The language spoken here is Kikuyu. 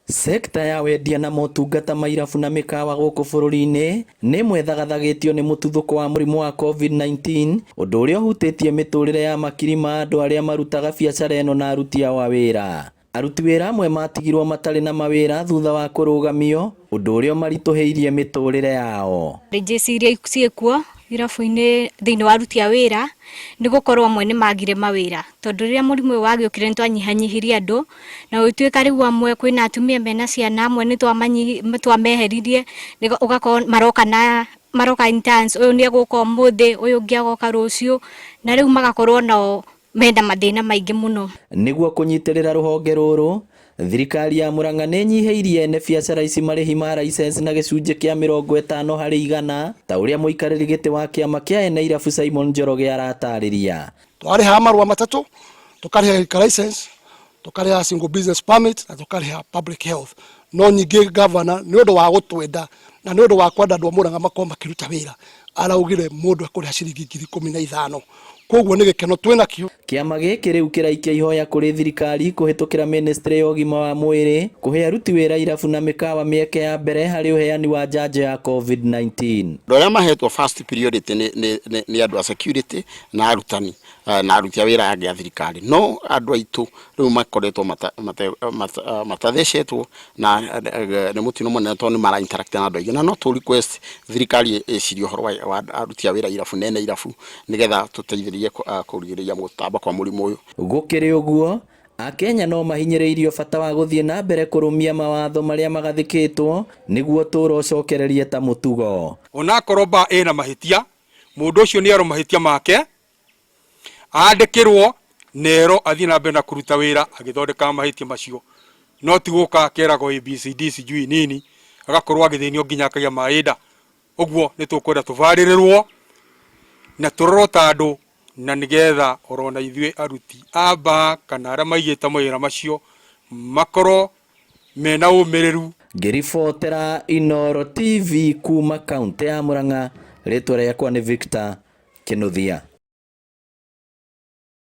Sekta ya wendia na motungata ma irabu na mĩkawa gũkũ bũrũri-inĩ nĩ mwethagathagetio nĩ mũtuthũko wa mũrimũ wa covid-19, ũndũ ũrĩa ũhutĩtie mĩtũrĩre ya makiri ma andũ arĩa marutaga biacara ĩno na aruti ao a wĩra. Aruti wĩra amwe matigirwo matarĩ na mawĩra thutha wa kũrũgamio, ũndũ ũrĩa maritũhĩirie mĩtũrĩre yao. Rĩngĩciria ciĩkuo irabu-inĩ thĩinĩ wa aruti a wĩra nĩ gũkorwo amwe nĩ magire mawĩra, tondũ rĩrĩa mũrimũ ũyũ wagĩũkire nĩ twanyihanyihirie andũ, na gũtuĩka rĩu amwe kwĩna atumia mena ciana amwe nĩ twameheririe, ũgakorwo maroka interns, ũyũ nĩ egũka ũmũthĩ, ũyũ ũngĩ agoka rũciũ, na rĩu magakorwo nao mena mathĩna maingĩ mũno. Nĩguo kũnyitĩrĩra rũhonge rũrũ, thirikari ya Mũrang'a nĩ nyihĩirie ene biacara ici marĩhi ma license na gĩcunjĩ kĩa 50 harĩ 100, ta ũrĩa mũikarĩri gĩtĩ wa kĩama kĩa ene irabu Simon Njoroge aratarĩria. Twarĩha marũa matatũ, tũkarĩha license, tũkarĩha single business permit na tũkarĩha public health. No nyingĩ governor nĩ ũndũ wa gũtwenda na nĩ ũndũ wa kwenda andũ a Mũrang'a makorwo makĩruta wĩra, araugire mũndũ akũrĩha ciringi 15,000. Koguo nĩ gĩkeno twĩnakĩo. Kĩama gĩkĩ rĩu kĩraikia ihoya kũrĩ thirikari kũhĩtũkĩra ministry ya ũgima wa mwĩrĩ kũhe aruti wĩra irabu na mĩkawa mĩeke ya mbere harĩ ũheani wa njanjo ya covid-19. Andũ arĩa mahetwo first priority nĩ andũ a security na arutani na aruti a wĩra angĩ a thirikari. No andũ aitũ rĩu makoretwo matathecetwo na nĩ mũtino mũnene tondũ nĩ mara interact na andũ aingĩ, na no tũ request thirikari ĩcirie ũhoro wa aruti a wĩra irabu nene irabu nĩgetha tũteithĩrĩrie kũrigĩrĩria gũtamba kwa mũrimũ ũyũ. Gũkĩrĩ ũguo, Akenya no mahinyĩrĩirio bata wa gũthiĩ na mbere kũrũmia mawatho marĩa magathĩkĩtwo nĩguo tũũro ũcokererie ta mũtugo. Onakorwo ba ĩna mahĩtia, mũndũ ũcio nĩ arĩ mahĩtia make, andĩkĩrwo nero athiĩ na mbere na kũruta wĩra agĩthondeka mahĩtia macio. No ti gũka akeragwo ABCD sijui nini, agakorwo agĩthĩnio nginya akagĩa marenda. Ũguo nĩ tũkwenda tũbarĩrĩrwo na tũrorwo ta andũ, na nĩgetha orona ithuĩ aruti amba kana arĩa maigĩte mawĩra macio makorwo mena ũmĩrĩru. Ngĩribotera Inooro TV kuma kaunti ya Mũrang'a, rĩtwa rĩakwa nĩ Victor Kĩnuthia.